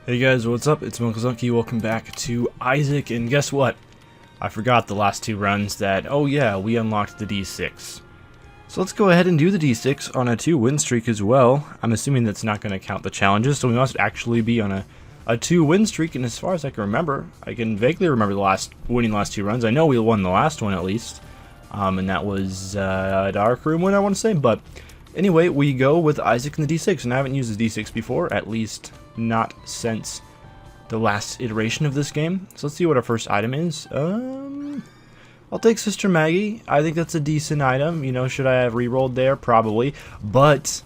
Hey guys, what's up? It's Mokozunky. Welcome back to Isaac, and guess what? I forgot the last two runs that, oh yeah, we unlocked the D6. So let's go ahead and do the D6 on a 2-win streak as well. I'm assuming that's not going to count the challenges, so we must actually be on a 2-win streak, and as far as I can remember, I can vaguely remember winning the last two runs. I know we won the last one at least, and that was a Dark Room win, I want to say, but anyway, we go with Isaac and the D6, and I haven't used the D6 before, at least not since the last iteration of this game. So let's see what our first item is. I'll take Sister Maggie. I think that's a decent item. You know, should I have re-rolled there? Probably. But,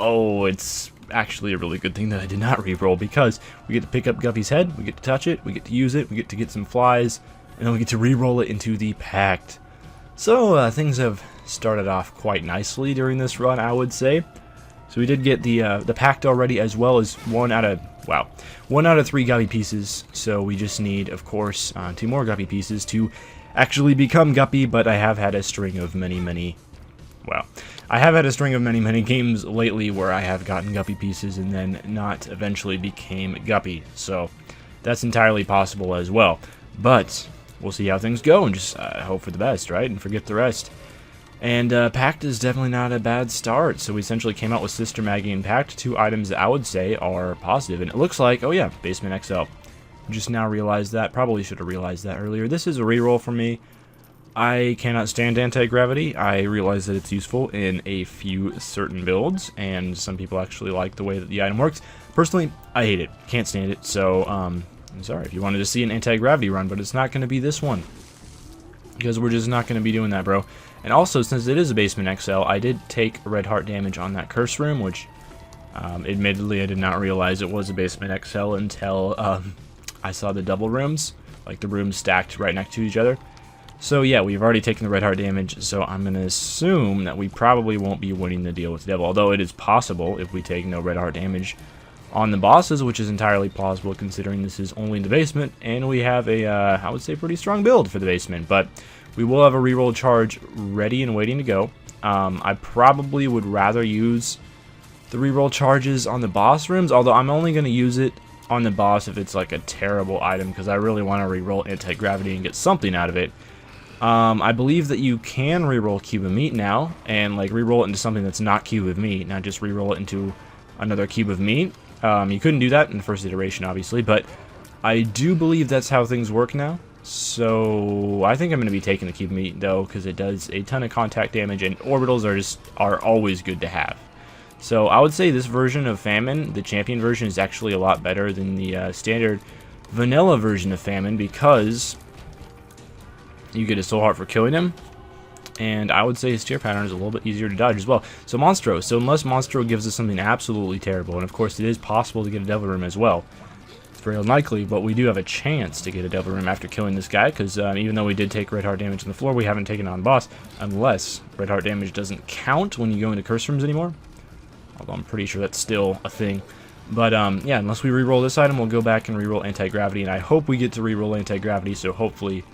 oh, it's actually a really good thing that I did not re-roll, because we get to pick up Guppy's head, we get to touch it, we get to use it, we get to get some flies, and then we get to re-roll it into the Pact. So things have started off quite nicely during this run, I would say. So we did get the Pact already, as well as 1 out of 3 Guppy pieces. So we just need, of course, 2 more Guppy pieces to actually become Guppy. But I have had a string of many games lately where I have gotten Guppy pieces and then not eventually became Guppy. So that's entirely possible as well. But we'll see how things go and just hope for the best, right? And forget the rest. And Pact is definitely not a bad start, so we essentially came out with Sister Maggie and Pact, 2 items that I would say are positive. And it looks like, oh yeah, Basement XL. Just now realized that, probably should have realized that earlier. This is a reroll for me. I cannot stand anti-gravity. I realize that it's useful in a few certain builds, and some people actually like the way that the item works. Personally, I hate it, can't stand it, so I'm sorry if you wanted to see an anti-gravity run, but it's not going to be this one. Because we're just not going to be doing that, bro. And also, since it is a Basement XL, I did take red heart damage on that curse room, which, admittedly, I did not realize it was a Basement XL until I saw the double rooms, like the rooms stacked right next to each other. So yeah, we've already taken the red heart damage, so I'm going to assume that we probably won't be winning the deal with the devil, although it is possible if we take no red heart damage on the bosses, which is entirely plausible considering this is only in the basement, and we have a, I would say, pretty strong build for the basement, but we will have a reroll charge ready and waiting to go. I probably would rather use the reroll charges on the boss rooms, although I'm only going to use it on the boss if it's like a terrible item, because I really want to reroll anti-gravity and get something out of it. I believe that you can reroll Cube of Meat now, and like reroll it into something that's not Cube of Meat, not just reroll it into another Cube of Meat. You couldn't do that in the first iteration, obviously, but I do believe that's how things work now. So I think I'm going to be taking the Cube of Meat, though, because it does a ton of contact damage, and orbitals are always good to have. So I would say this version of Famine, the champion version, is actually a lot better than the standard vanilla version of Famine, because you get a soul heart for killing him, and I would say his tear pattern is a little bit easier to dodge as well. So Monstro. So unless Monstro gives us something absolutely terrible, and of course it is possible to get a Devil Room as well. It's very unlikely, but we do have a chance to get a Devil Room after killing this guy, because even though we did take red heart damage on the floor, we haven't taken on boss, unless red heart damage doesn't count when you go into curse rooms anymore. Although I'm pretty sure that's still a thing. But yeah, unless we reroll this item, we'll go back and reroll anti-gravity, and I hope we get to reroll anti-gravity, so hopefully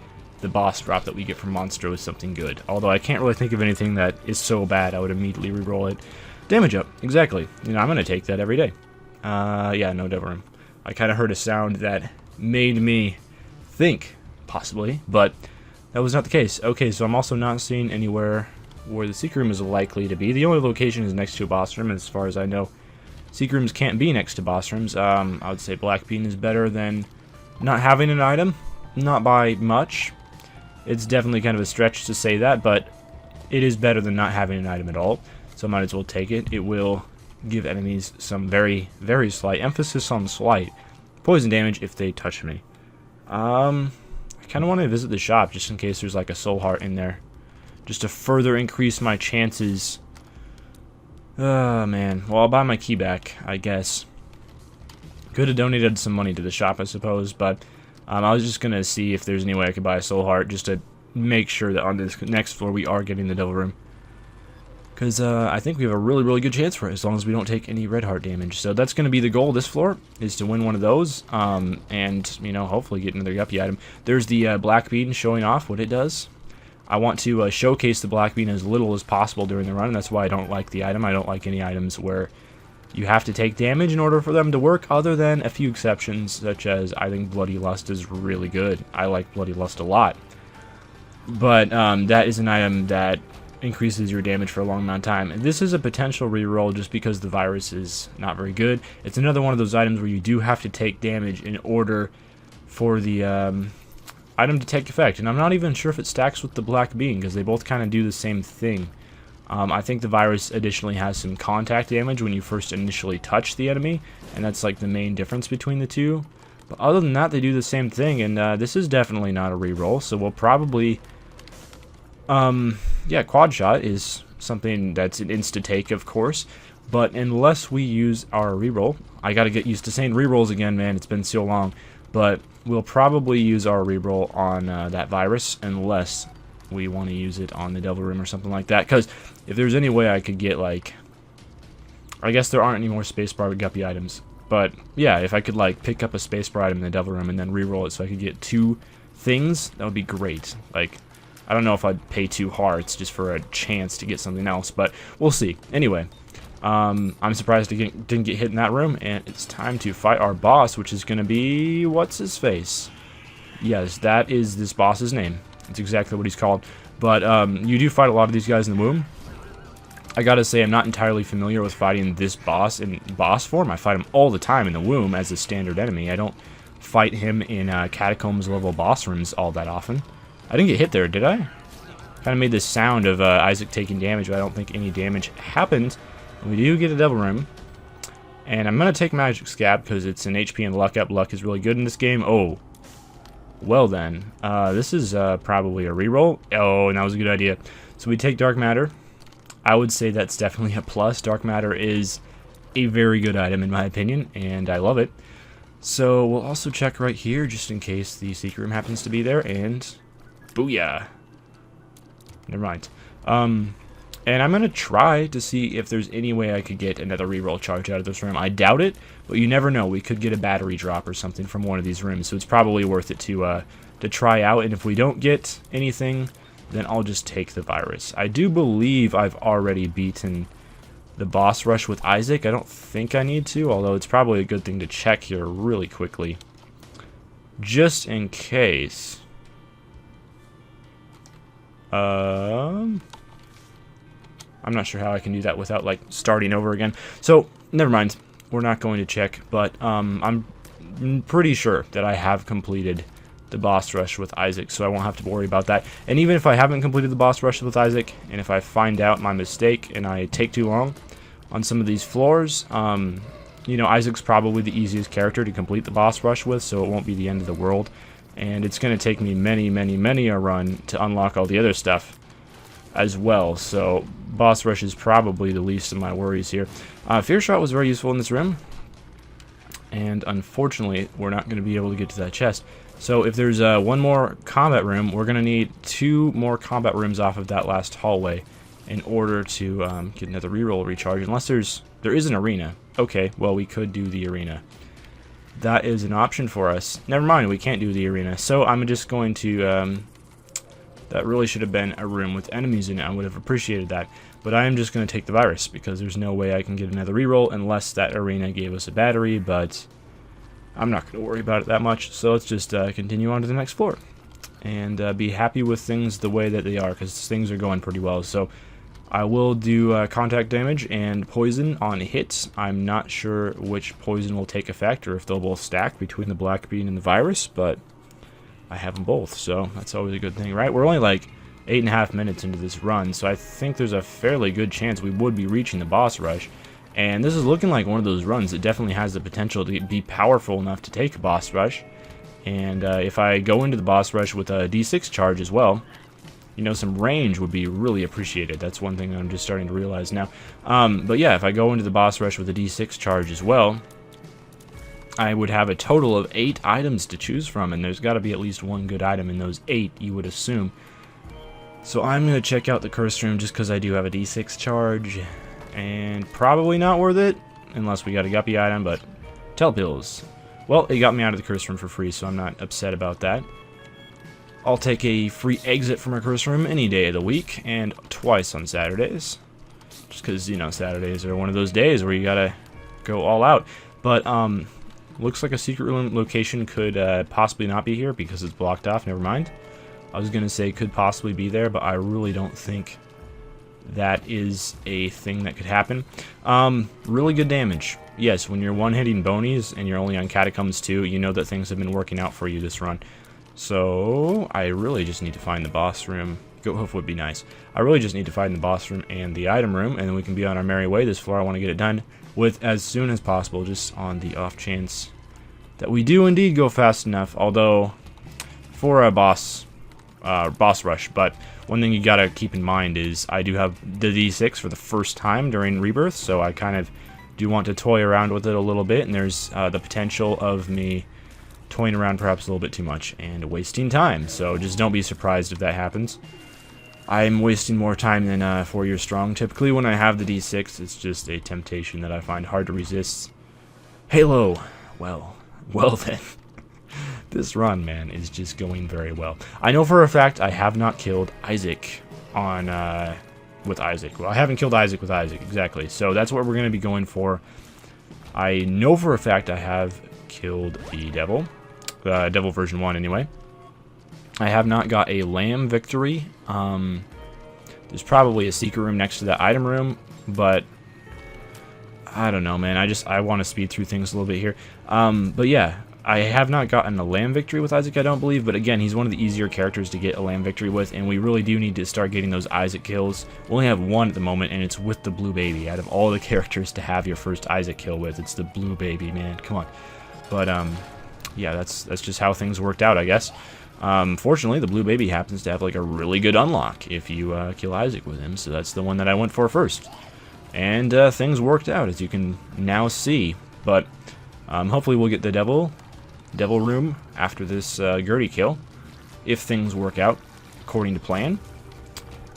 the boss drop that we get from Monstro is something good. Although I can't really think of anything that is so bad I would immediately reroll it. Damage up, exactly. You know, I'm gonna take that every day. Yeah, no Devil Room. I kind of heard a sound that made me think, possibly, but that was not the case. Okay, so I'm also not seeing anywhere where the secret room is likely to be. The only location is next to a boss room, and as far as I know, secret rooms can't be next to boss rooms. I would say Black Bean is better than not having an item, not by much. It's definitely kind of a stretch to say that, but it is better than not having an item at all, so I might as well take it. It will give enemies some very, very slight, emphasis on slight, poison damage if they touch me. I kind of want to visit the shop just in case there's like a soul heart in there, just to further increase my chances. Oh man, well, I'll buy my key back, I guess. Could have donated some money to the shop, I suppose, but I was just going to see if there's any way I could buy a soul heart just to make sure that on this next floor we are getting the Devil Room. Because I think we have a really, really good chance for it as long as we don't take any red heart damage. So that's going to be the goal this floor, is to win one of those and, you know, hopefully get another Guppy item. There's the Black Bean showing off what it does. I want to showcase the Black Bean as little as possible during the run, and that's why I don't like the item. I don't like any items where You have to take damage in order for them to work, other than a few exceptions, such as I think Bloody Lust is really good. I like Bloody Lust a lot. But that is an item that increases your damage for a long amount of time. And this is a potential reroll just because the virus is not very good. It's another one of those items where you do have to take damage in order for the item to take effect. And I'm not even sure if it stacks with the Black Bean, because they both kind of do the same thing. I think the virus additionally has some contact damage when you first initially touch the enemy, and that's like the main difference between the two. But other than that, they do the same thing, and this is definitely not a reroll, so we'll probably... yeah, Quad Shot is something that's an insta-take, of course, but unless we use our reroll... I gotta get used to saying rerolls again, man, it's been so long. But we'll probably use our reroll on that virus, unless we want to use it on the Devil Room or something like that, because if there's any way I could get, like... I guess there aren't any more spacebar guppy items. But, yeah, if I could, like, pick up a spacebar item in the Devil Room and then reroll it so I could get 2 things, that would be great. Like, I don't know if I'd pay 2 hearts just for a chance to get something else, but we'll see. Anyway, I'm surprised I didn't get hit in that room, and it's time to fight our boss, which is going to be... what's-his-face? Yes, that is this boss's name. It's exactly what he's called. But you do fight a lot of these guys in the womb. I gotta say, I'm not entirely familiar with fighting this boss in boss form. I fight him all the time in the womb as a standard enemy. I don't fight him in catacombs level boss rooms all that often. I didn't get hit there, did I? Kind of made this sound of Isaac taking damage, but I don't think any damage happened. And we do get a Devil Room. And I'm gonna take Magic Scab because it's an HP and luck up. Luck is really good in this game. Oh. Well then. This is probably a reroll. Oh, and that was a good idea. So we take Dark Matter. I would say that's definitely a plus. Dark Matter is a very good item in my opinion, and I love it. So we'll also check right here just in case the secret room happens to be there, and booyah. Never mind. And I'm going to try to see if there's any way I could get another reroll charge out of this room. I doubt it, but you never know. We could get a battery drop or something from one of these rooms, so it's probably worth it to try out. And if we don't get anything, then I'll just take the virus. I do believe I've already beaten the boss rush with Isaac. I don't think I need to, although it's probably a good thing to check here really quickly. Just in case. I'm not sure how I can do that without, like, starting over again. So, never mind. We're not going to check, but I'm pretty sure that I have completed the boss rush with Isaac, so I won't have to worry about that. And even if I haven't completed the boss rush with Isaac, and if I find out my mistake and I take too long on some of these floors, you know, Isaac's probably the easiest character to complete the boss rush with, so it won't be the end of the world. And it's going to take me many a run to unlock all the other stuff as well, so boss rush is probably the least of my worries here. Fear Shot was very useful in this room, and unfortunately we're not going to be able to get to that chest. So if there's one more combat room, we're going to need 2 more combat rooms off of that last hallway in order to get another reroll recharge, unless there is an arena. Okay, well, we could do the arena. That is an option for us. Never mind, we can't do the arena. So I'm just going to... that really should have been a room with enemies in it. I would have appreciated that. But I am just going to take the virus, because there's no way I can get another reroll unless that arena gave us a battery, but I'm not going to worry about it that much. So let's just continue on to the next floor and be happy with things the way that they are, because things are going pretty well. So I will do contact damage and poison on hits. I'm not sure which poison will take effect or if they'll both stack between the Black Bean and the virus, but I have them both, so that's always a good thing, right? We're only like 8.5 minutes into this run, so I think there's a fairly good chance we would be reaching the boss rush. And this is looking like one of those runs that definitely has the potential to be powerful enough to take a boss rush. And if I go into the boss rush with a D6 charge as well, you know, some range would be really appreciated. That's one thing I'm just starting to realize now. But yeah, if I go into the boss rush with a D6 charge as well, I would have a total of 8 items to choose from, and there's got to be at least one good item in those 8, you would assume. So I'm going to check out the curse room just because I do have a D6 charge, and probably not worth it, unless we got a guppy item, but Telepills. Well, it got me out of the curse room for free, so I'm not upset about that. I'll take a free exit from our curse room any day of the week, and twice on Saturdays. Just because, you know, Saturdays are one of those days where you gotta go all out. But looks like a secret room location could possibly not be here because it's blocked off. Never mind. I was gonna say could possibly be there, but I really don't think that is a thing that could happen. Really good damage. Yes, when you're one-hitting bonies and you're only on Catacombs 2, you know that things have been working out for you this run. So I really just need to find the boss room. Goat Hoof would be nice. I really just need to find the boss room and the item room, and then we can be on our merry way. This floor I want to get it done with as soon as possible, just on the off chance that we do indeed go fast enough. Although for a boss rush, but one thing you gotta keep in mind is I do have the D6 for the first time during Rebirth, so I kind of do want to toy around with it a little bit, and there's the potential of me toying around perhaps a little bit too much and wasting time. So just don't be surprised if that happens. I'm wasting more time than 4 years strong. Typically when I have the D6, it's just a temptation that I find hard to resist. Halo. Well then. This run, man, is just going very well. I know for a fact I have not killed Isaac on with Isaac. Well, I haven't killed Isaac with Isaac, exactly. So that's what we're going to be going for. I know for a fact I have killed the Devil. Devil version 1, anyway. I have not got a lamb victory. There's probably a secret room next to that item room, but I don't know, man. I want to speed through things a little bit here. But yeah, I have not gotten a lamb victory with Isaac, I don't believe, but again, he's one of the easier characters to get a lamb victory with, and we really do need to start getting those Isaac kills. We only have one at the moment, and it's with the blue baby. Out of all the characters to have your first Isaac kill with, it's the blue baby, man. Come on. But yeah, that's just how things worked out, I guess. Fortunately, the blue baby happens to have like a really good unlock if you kill Isaac with him, so that's the one that I went for first. And things worked out, as you can now see. But hopefully we'll get the devil room after this Gertie kill, if things work out according to plan.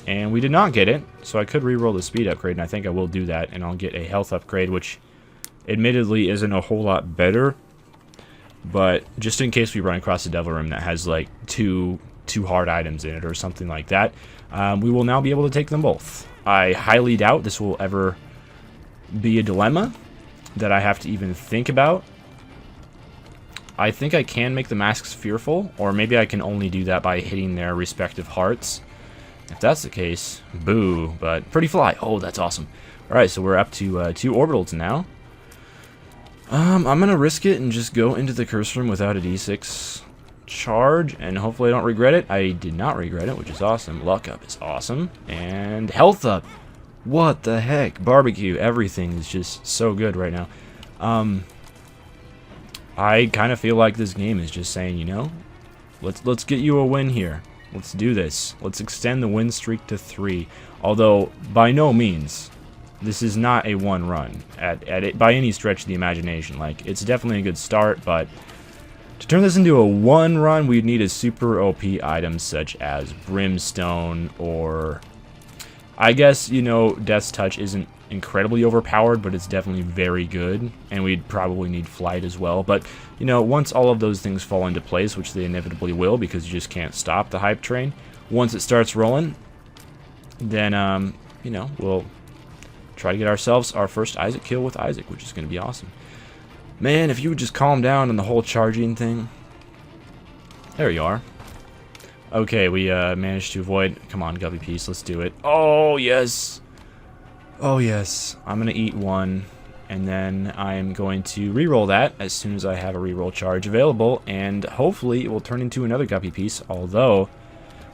And we did not get it, so I could reroll the speed upgrade, and I think I will do that, and I'll get a health upgrade, which admittedly isn't a whole lot better, but just in case we run across a devil room that has like two hard items in it or something like that, we will now be able to take them both. I highly doubt this will ever be a dilemma that I have to even think about. I think I can make the masks fearful, or maybe I can only do that by hitting their respective hearts. If that's the case, boo, but pretty fly. Oh, that's awesome. Alright, so we're up to 2 orbitals now. I'm gonna risk it and just go into the curse room without a D6 charge, and hopefully I don't regret it. I did not regret it, which is awesome. Luck up is awesome. And health up. What the heck? Barbecue. Everything is just so good right now. I kind of feel like this game is just saying, you know, let's get you a win here. Let's do this. Let's extend the win streak to 3. Although, by no means, this is not a one run at it by any stretch of the imagination. Like, it's definitely a good start, but to turn this into a one run, we'd need a super OP item such as Brimstone, or I guess, you know, Death's Touch isn't incredibly overpowered, but it's definitely very good, and we'd probably need Flight as well. But, you know, once all of those things fall into place, which they inevitably will, because you just can't stop the hype train, once it starts rolling, then, you know, we'll try to get ourselves our first Isaac kill with Isaac, which is going to be awesome. Man, if you would just calm down on the whole charging thing. There you are. Okay, we managed to avoid. Come on, Guppy Piece, let's do it. Oh, yes. Oh, yes. I'm going to eat 1, and then I'm going to reroll that as soon as I have a reroll charge available, and hopefully it will turn into another Guppy Piece, although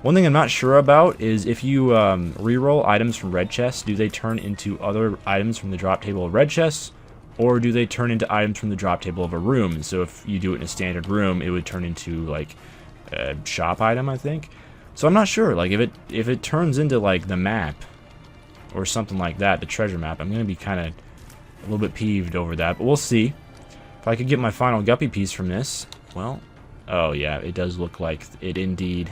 one thing I'm not sure about is if you reroll items from red chests, do they turn into other items from the drop table of red chests, or do they turn into items from the drop table of a room? So if you do it in a standard room, it would turn into like a shop item, I think. So I'm not sure. Like if it turns into like the map or something like that, the treasure map, I'm gonna be kind of a little bit peeved over that. But we'll see. If I could get my final Guppy Piece from this, well, oh yeah, it does look like it indeed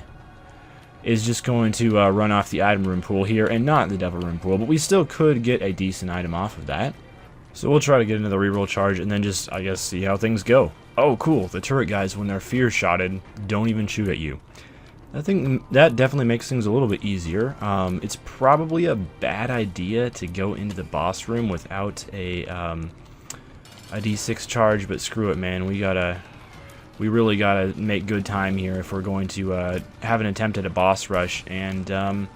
is just going to run off the item room pool here and not the devil room pool, but we still could get a decent item off of that. So we'll try to get into the reroll charge and then just, I guess, see how things go. Oh, cool. The turret guys, when they're fear-shotted, don't even shoot at you. I think that definitely makes things a little bit easier. It's probably a bad idea to go into the boss room without a a D6 charge, but screw it, man. We really gotta make good time here if we're going to have an attempt at a boss rush. And I'm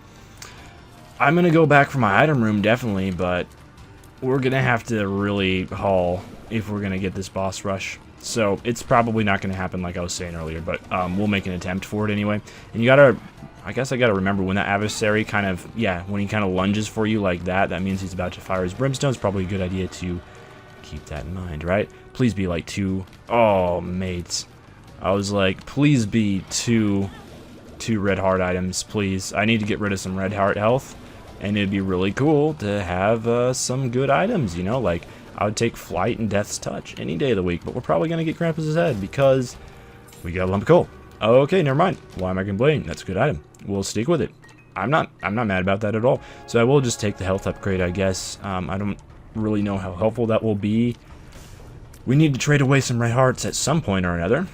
gonna go back for my item room, definitely, but we're gonna have to really haul if we're gonna get this boss rush. So it's probably not gonna happen like I was saying earlier, but we'll make an attempt for it anyway. And you gotta, I guess I gotta remember when that adversary kind of, yeah, when he kind of lunges for you like that, that means he's about to fire his brimstone. It's probably a good idea to keep that in mind, right? Please be like two. Oh, mates. I was like, please be two red heart items, please. I need to get rid of some red heart health, and it'd be really cool to have some good items, you know, like I would take Flight and Death's Touch any day of the week, but we're probably gonna get Krampus's head because we got a lump of coal. Okay, never mind. Why am I complaining? That's a good item. We'll stick with it. I'm not mad about that at all. So I will just take the health upgrade, I guess. I don't really know how helpful that will be. We need to trade away some red hearts at some point or another.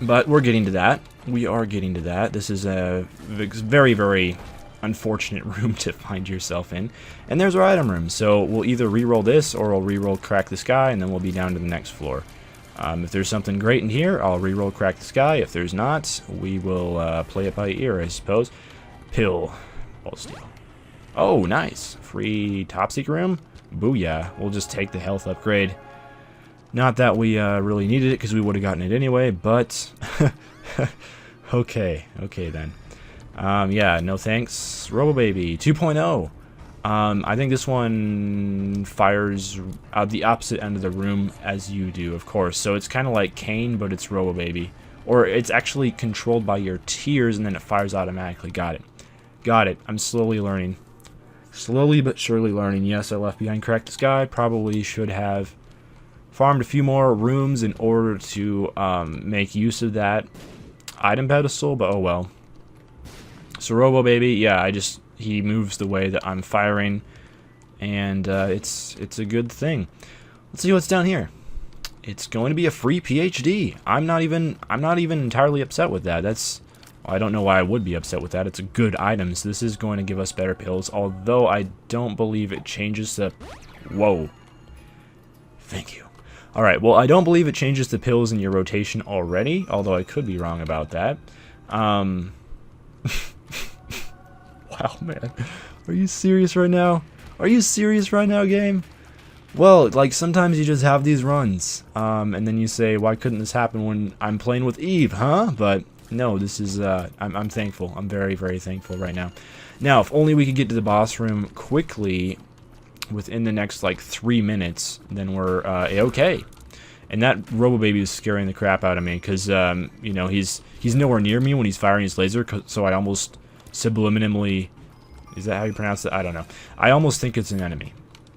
But we're getting to that. We are getting to that. This is a very, very unfortunate room to find yourself in. And there's our item room. So we'll either re-roll this or we'll re-roll Crack the Sky, and then we'll be down to the next floor. If there's something great in here, I'll re-roll Crack the Sky. If there's not, we will play it by ear, I suppose. Pill. Ball Steel. Oh, nice. Free top secret room. Booyah. We'll just take the health upgrade. Not that we really needed it, because we would have gotten it anyway, but okay then. Yeah, no thanks. Robobaby 2.0. I think this one fires out the opposite end of the room as you do, of course. So it's kind of like Kane, but it's Robobaby. Or it's actually controlled by your tears, and then it fires automatically. Got it. Got it. I'm slowly learning. Slowly but surely learning. Yes, I left behind Crack the Sky. Probably should have farmed a few more rooms in order to make use of that item pedestal, but oh well. So Robobaby, yeah, he moves the way that I'm firing, and it's a good thing. Let's see what's down here. It's going to be a free PhD. I'm not even entirely upset with that. Well, I don't know why I would be upset with that. It's a good item, so this is going to give us better pills, although I don't believe it changes the... Whoa. Thank you. Alright, well, I don't believe it changes the pills in your rotation already, although I could be wrong about that. Wow, man. Are you serious right now? Are you serious right now, game? Well, like, sometimes you just have these runs, and then you say, why couldn't this happen when I'm playing with Eve, huh? But, no, this is, I'm thankful. I'm very, very thankful right now. Now, if only we could get to the boss room quickly within the next, like, 3 minutes, then we're, A-okay. And that Robobaby is scaring the crap out of me, because, you know, he's nowhere near me when he's firing his laser, so I almost subliminally... Is that how you pronounce it? I don't know. I almost think it's an enemy.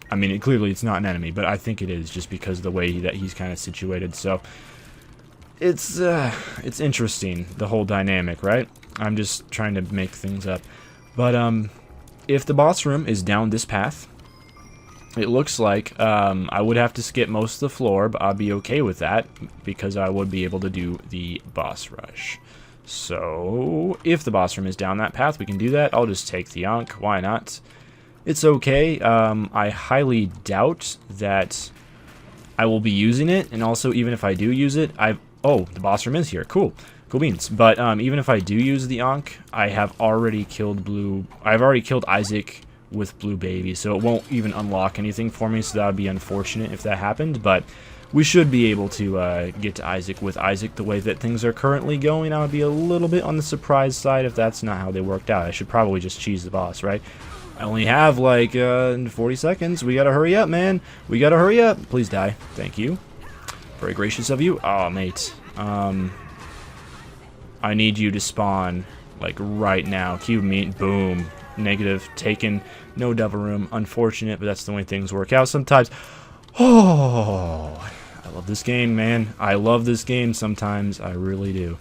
I mean, clearly it's not an enemy, but I think it is, just because of the way that he's kind of situated, so... It's interesting, the whole dynamic, right? I'm just trying to make things up. But, if the boss room is down this path... It looks like I would have to skip most of the floor, but I'll be okay with that because I would be able to do the boss rush. So, if the boss room is down that path, we can do that. I'll just take the Ankh. Why not? It's okay. I highly doubt that I will be using it, and also, even if I do use it, Oh, the boss room is here. Cool. Cool beans. But even if I do use the Ankh, I have already killed I've already killed Isaac with Blue Baby, so it won't even unlock anything for me, so that would be unfortunate if that happened, but we should be able to get to Isaac with Isaac the way that things are currently going. I would be a little bit on the surprise side if that's not how they worked out. I should probably just cheese the boss, right? I only have like 40 seconds. We gotta hurry up, man. We gotta hurry up. Please die. Thank you. Very gracious of you. Oh, mate. I need you to spawn like right now. Cube meat. Boom. Negative. Taken. No double room. Unfortunate, but that's the way things work out sometimes. Oh, I love this game, man. I love this game sometimes. I really do.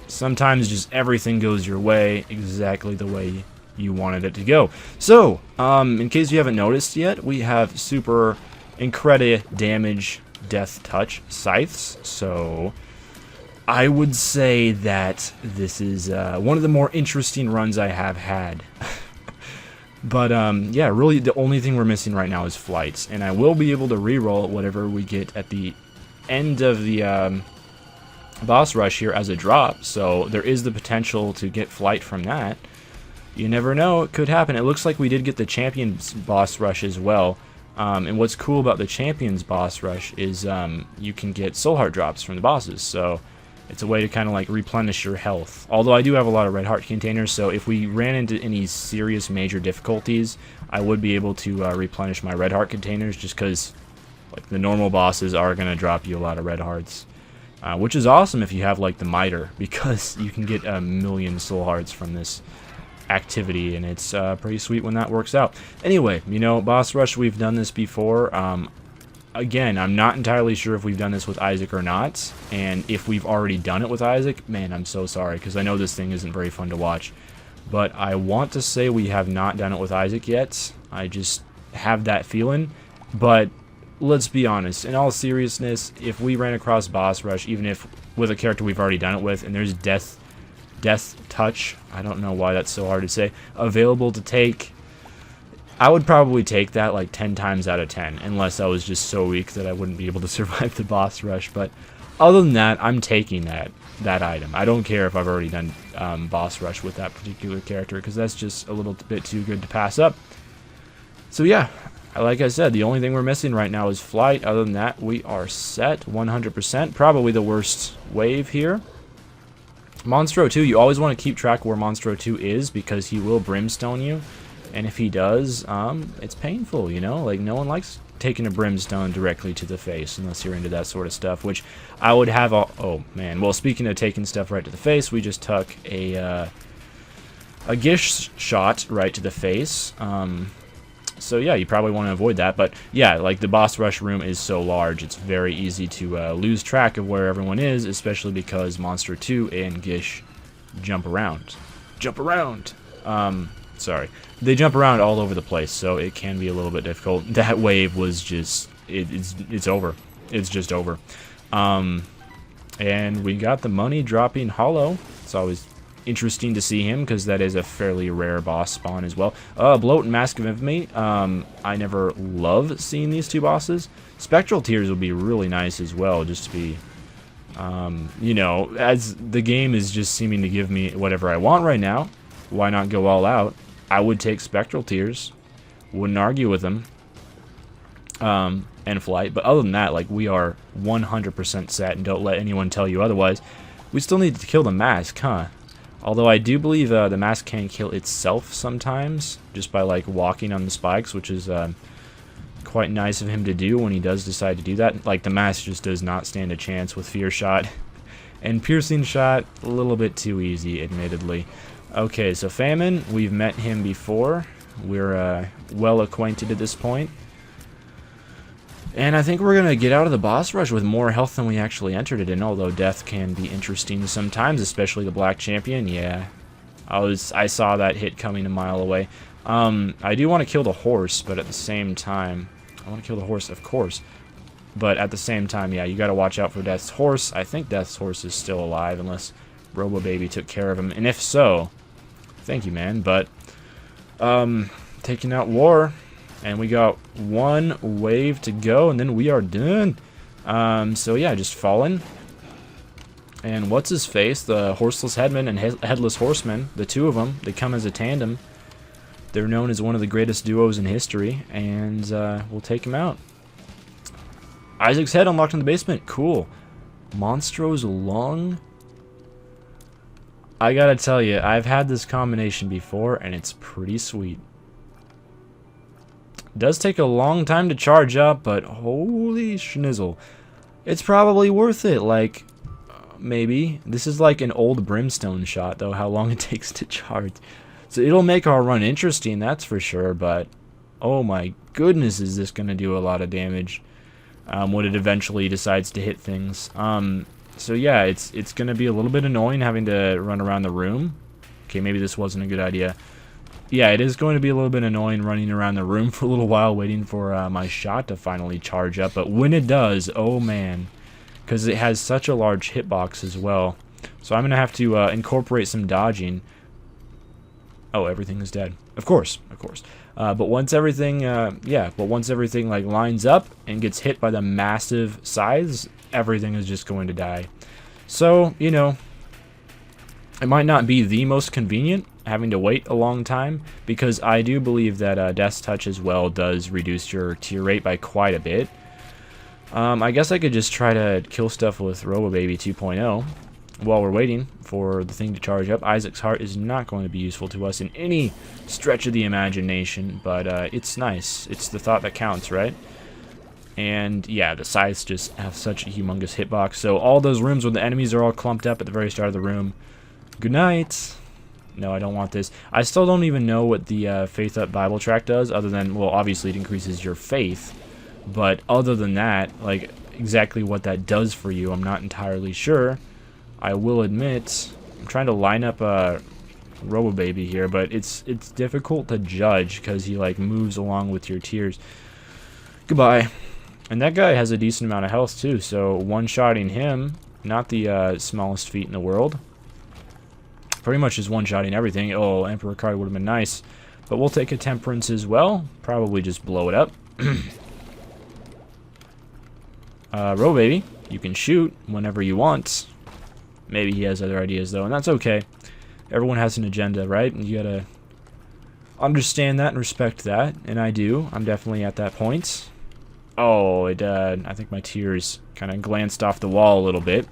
Sometimes just everything goes your way exactly the way you wanted it to go. So, in case you haven't noticed yet, we have super incredible damage death touch scythes. So, I would say that this is one of the more interesting runs I have had. But yeah, really the only thing we're missing right now is flights, and I will be able to reroll whatever we get at the end of the boss rush here as a drop, so there is the potential to get flight from that. You never know, it could happen. It looks like we did get the Champions boss rush as well. And what's cool about the Champions boss rush is you can get soul heart drops from the bosses, so it's a way to kind of like replenish your health. Although I do have a lot of red heart containers, so if we ran into any serious major difficulties, I would be able to replenish my red heart containers, just because like the normal bosses are going to drop you a lot of red hearts. Which is awesome if you have like the miter, because you can get a million soul hearts from this activity, and it's pretty sweet when that works out. Anyway, you know, boss rush, we've done this before. Again, I'm not entirely sure if we've done this with Isaac or not, and if we've already done it with Isaac, man, I'm so sorry, because I know this thing isn't very fun to watch. But I want to say we have not done it with Isaac yet. I just have that feeling. But let's be honest, in all seriousness, if we ran across boss rush, even if with a character we've already done it with, and there's death touch, I don't know why that's so hard to say, available to take, I would probably take that like 10 times out of 10, unless I was just so weak that I wouldn't be able to survive the boss rush. But other than that, I'm taking that item. I don't care if I've already done boss rush with that particular character, because that's just a little bit too good to pass up. So yeah, like I said, the only thing we're missing right now is flight. Other than that, we are set 100%. Probably the worst wave here. Monstro 2, you always want to keep track of where Monstro 2 is, because he will brimstone you. And if he does, it's painful, you know? Like, no one likes taking a brimstone directly to the face, unless you're into that sort of stuff, which I would have all... Oh, man. Well, speaking of taking stuff right to the face, we just took a Gish shot right to the face. So yeah, you probably want to avoid that. But yeah, like the boss rush room is so large, it's very easy to lose track of where everyone is, especially because Monster 2 and Gish jump around. Sorry. They jump around all over the place, so it can be a little bit difficult. That wave was just... It's over. It's just over. And we got the money dropping hollow. It's always interesting to see him, because that is a fairly rare boss spawn as well. Bloat and Mask of Infamy. I never love seeing these two bosses. Spectral Tears would be really nice as well, just to be, you know, as the game is just seeming to give me whatever I want right now. Why not go all out? I would take Spectral Tears. Wouldn't argue with them. And flight. But other than that, like, we are 100% set, and don't let anyone tell you otherwise. We still need to kill the mask, huh? Although I do believe the mask can kill itself sometimes, just by like walking on the spikes, which is quite nice of him to do when he does decide to do that. Like, the mask just does not stand a chance with Fear Shot. And Piercing Shot, a little bit too easy, admittedly. Okay, so Famine, we've met him before. We're well acquainted at this point. And I think we're going to get out of the boss rush with more health than we actually entered it in, although death can be interesting sometimes, especially the Black Champion. Yeah, I saw that hit coming a mile away. I do want to kill the horse, but at the same time... I want to kill the horse, of course. But at the same time, yeah, you got to watch out for Death's horse. I think Death's horse is still alive, unless Robo Baby took care of him. And if so, thank you, man. But, taking out War... And we got one wave to go, and then we are done. So yeah, just Fallen. And what's his face? The Horseless Headman and Headless Horseman. The two of them, they come as a tandem. They're known as one of the greatest duos in history, and we'll take him out. Isaac's head unlocked in the basement. Cool. Monstro's lung. I gotta tell you, I've had this combination before, and it's pretty sweet. Does take a long time to charge up, but holy schnizzle. It's probably worth it, like, maybe. This is like an old Brimstone shot, though, how long it takes to charge. So it'll make our run interesting, that's for sure, but oh my goodness, is this going to do a lot of damage when it eventually decides to hit things. So yeah, it's going to be a little bit annoying having to run around the room. Okay, maybe this wasn't a good idea. Yeah, it is going to be a little bit annoying running around the room for a little while waiting for my shot to finally charge up. But when it does, oh man, because it has such a large hitbox as well. So I'm going to have to incorporate some dodging. Oh, everything is dead. Of course, of course. But once everything, once everything like lines up and gets hit by the massive scythes, everything is just going to die. So, you know, it might not be the most convenient having to wait a long time, because I do believe that Death's Touch as well does reduce your tier rate by quite a bit. I guess I could just try to kill stuff with Robobaby 2.0 while we're waiting for the thing to charge up. Isaac's Heart is not going to be useful to us in any stretch of the imagination, but it's nice. It's the thought that counts, right? And yeah, the scythes just have such a humongous hitbox. So all those rooms where the enemies are all clumped up at the very start of the room. Good night. No, I don't want this. I still don't even know what the Faith Up Bible tract does, other than, well, obviously it increases your faith. But other than that, like, exactly what that does for you, I'm not entirely sure. I will admit, I'm trying to line up a Robobaby here, but it's difficult to judge because he, like, moves along with your tiers. Goodbye. And that guy has a decent amount of health, too, so one-shotting him, not the smallest feat in the world. Pretty much just one-shotting everything. Oh, Emperor card would have been nice. But we'll take a Temperance as well. Probably just blow it up. Robobaby, you can shoot whenever you want. Maybe he has other ideas, though, and that's okay. Everyone has an agenda, right? And you gotta understand that and respect that, and I do. I'm definitely at that point. Oh, I think my tears kind of glanced off the wall a little bit.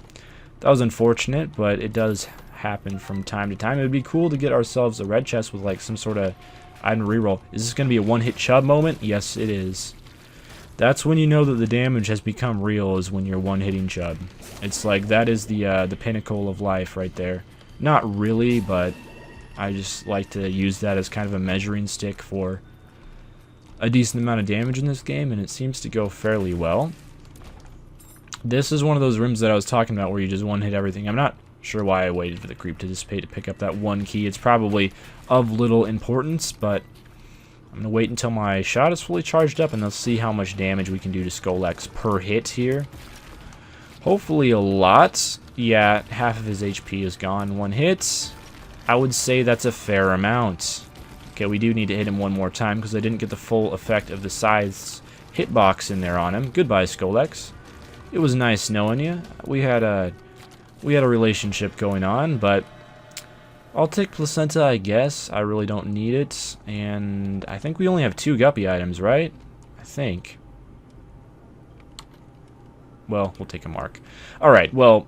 That was unfortunate, but it does happen from time to time. It would be cool to get ourselves a red chest with like some sort of item reroll. Is this going to be a one-hit chub moment? Yes, it is. That's when you know that the damage has become real, is when you're one-hitting chub. It's like that is the pinnacle of life right there. Not really, but I just like to use that as kind of a measuring stick for a decent amount of damage in this game, and it seems to go fairly well. This is one of those rooms that I was talking about where you just one-hit everything. I'm not sure why I waited for the creep to dissipate to pick up that one key. It's probably of little importance, but I'm going to wait until my shot is fully charged up, and let's see how much damage we can do to Skullx per hit here. Hopefully a lot. Yeah, half of his HP is gone. One hit. I would say that's a fair amount. Okay, we do need to hit him one more time because I didn't get the full effect of the scythe's hitbox in there on him. Goodbye, Skullx. It was nice knowing you. We had a relationship going on, but I'll take Placenta, I guess. I really don't need it, and I think we only have 2 Guppy items, right? I think. Well, we'll take a mark. Alright, well,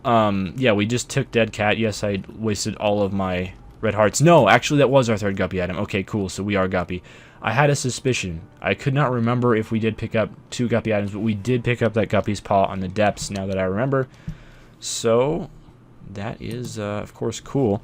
yeah, we just took Dead Cat. Yes, I wasted all of my red hearts. No, actually, that was our 3rd Guppy item. Okay, cool, so we are Guppy. I had a suspicion. I could not remember if we did pick up 2 Guppy items, but we did pick up that Guppy's Paw on the depths, now that I remember. So, that is, of course, cool.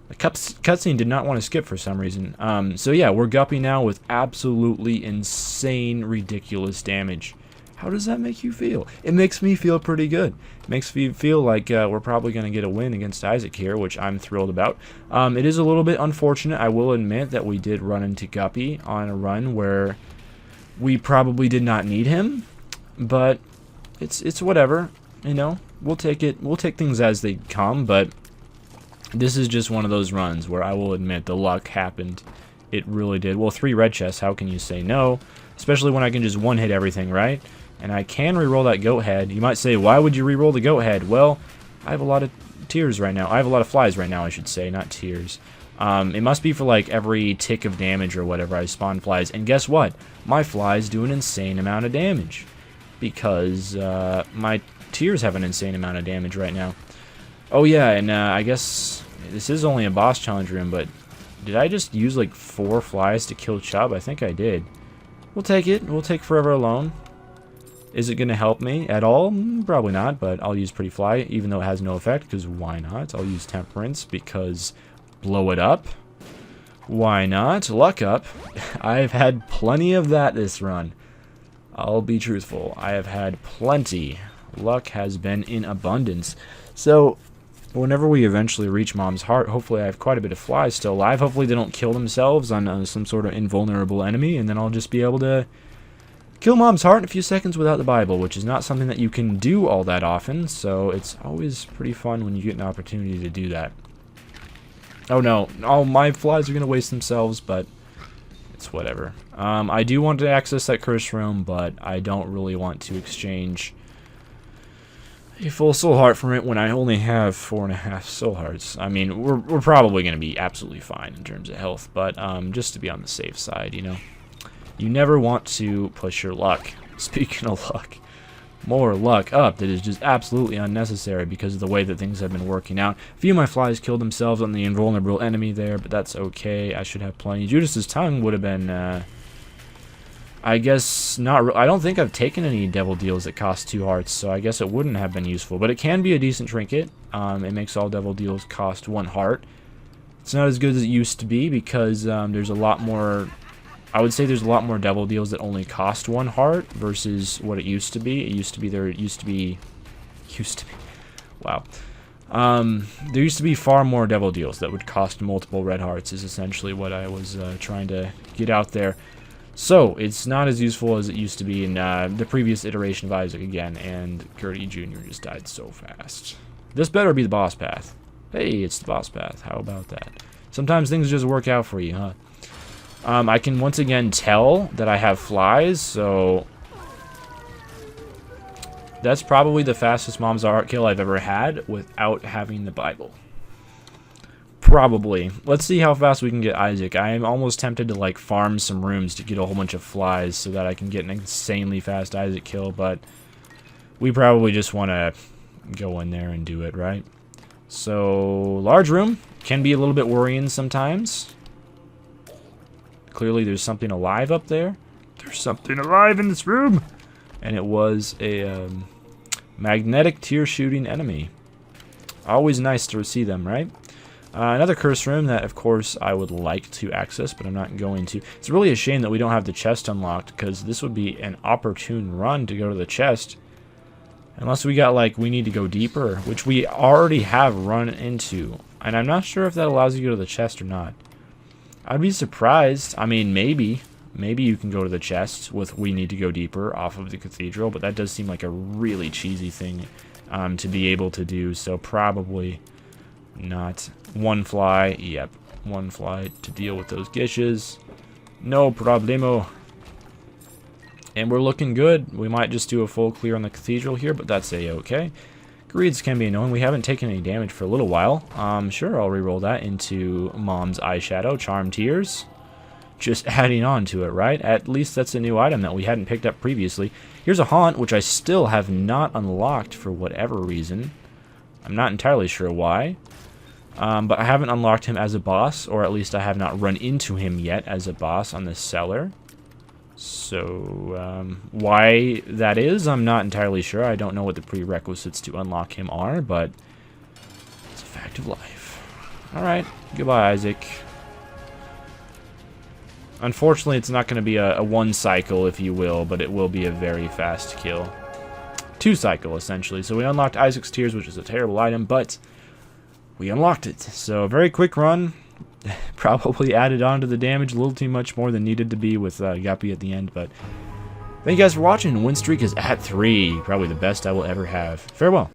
The cutscene did not want to skip for some reason. So yeah, we're Guppy now with absolutely insane, ridiculous damage. How does that make you feel? It makes me feel pretty good. It makes me feel like we're probably going to get a win against Isaac here, which I'm thrilled about. It is a little bit unfortunate. I will admit that we did run into Guppy on a run where we probably did not need him, but it's whatever. You know, we'll take it. We'll take things as they come, but this is just one of those runs where I will admit the luck happened. It really did. Well, 3 red chests, how can you say no? Especially when I can just one-hit everything, right? And I can reroll that goat head. You might say, why would you reroll the goat head? Well, I have a lot of tears right now. I have a lot of flies right now, I should say, not tears. It must be for like every tick of damage or whatever I spawn flies. And guess what? My flies do an insane amount of damage. Because my tears have an insane amount of damage right now. Oh yeah, and I guess this is only a boss challenge room, but did I just use like 4 flies to kill Chubb? I think I did. We'll take it. We'll take Forever Alone. Is it going to help me at all? Probably not, but I'll use Pretty Fly, even though it has no effect, because why not? I'll use Temperance, because blow it up. Why not? Luck Up. I've had plenty of that this run. I'll be truthful. I have had plenty. Luck has been in abundance. So, whenever we eventually reach Mom's Heart, hopefully I have quite a bit of flies still alive. Hopefully they don't kill themselves on some sort of invulnerable enemy, and then I'll just be able to kill Mom's Heart in a few seconds without the Bible, which is not something that you can do all that often, so it's always pretty fun when you get an opportunity to do that. Oh no, all my flies are going to waste themselves, but It's whatever. I do want to access that curse room, but I don't really want to exchange a full soul heart from it when I only have 4.5 soul hearts. I mean, we're probably going to be absolutely fine in terms of health, but just to be on the safe side, you know. You never want to push your luck. Speaking of luck, more luck up that is just absolutely unnecessary because of the way that things have been working out. A few of my flies killed themselves on the invulnerable enemy there, but that's okay. I should have plenty. Judas's tongue would have been, I guess, not. I don't think I've taken any devil deals that cost 2 hearts, so I guess it wouldn't have been useful. But it can be a decent trinket. It makes all devil deals cost 1 heart. It's not as good as it used to be because there's a lot more. I would say there's a lot more devil deals that only cost 1 heart versus what it used to be. It used to be. Wow. There used to be far more devil deals that would cost multiple red hearts. Is essentially what I was trying to get out there. So it's not as useful as it used to be in the previous iteration of Isaac again. And Gertie Jr. just died so fast. This better be the boss path. Hey, it's the boss path. How about that? Sometimes things just work out for you, huh? I can once again tell that I have flies, so that's probably the fastest Mom's Art kill I've ever had without having the Bible. Probably. Let's see how fast we can get Isaac. I am almost tempted to like farm some rooms to get a whole bunch of flies so that I can get an insanely fast Isaac kill, but we probably just want to go in there and do it, right? So, large room can be a little bit worrying sometimes. Clearly there's something alive up there. There's something alive in this room. And it was a magnetic tear-shooting enemy. Always nice to see them, right? Another curse room that, of course, I would like to access, but I'm not going to. It's really a shame that we don't have the chest unlocked, because this would be an opportune run to go to the chest. Unless we got, like, we need to go deeper, which we already have run into. And I'm not sure if that allows you to go to the chest or not. I'd be surprised. I mean, maybe you can go to the chest with we need to go deeper off of the cathedral, but that does seem like a really cheesy thing to be able to do, so probably not. 1 fly, yep, 1 fly to deal with those gishes. No problemo. And we're looking good. We might just do a full clear on the cathedral here, but that's a-okay. Greeds can be annoying. We haven't taken any damage for a little while. Sure, I'll reroll that into Mom's Eyeshadow, Charm Tears. Just adding on to it, right? At least that's a new item that we hadn't picked up previously. Here's a Haunt, which I still have not unlocked for whatever reason. I'm not entirely sure why. But I haven't unlocked him as a boss, or at least I have not run into him yet as a boss on this cellar. So, why that is, I'm not entirely sure. I don't know what the prerequisites to unlock him are, but it's a fact of life. Alright, goodbye, Isaac. Unfortunately, it's not going to be a 1 cycle, if you will, but it will be a very fast kill. 2 cycle, essentially. So we unlocked Isaac's Tears, which is a terrible item, but we unlocked it. So, a very quick run. Probably added on to the damage a little too much more than needed to be with Guppy at the end, but thank you guys for watching. Win streak is at 3. Probably the best I will ever have. Farewell.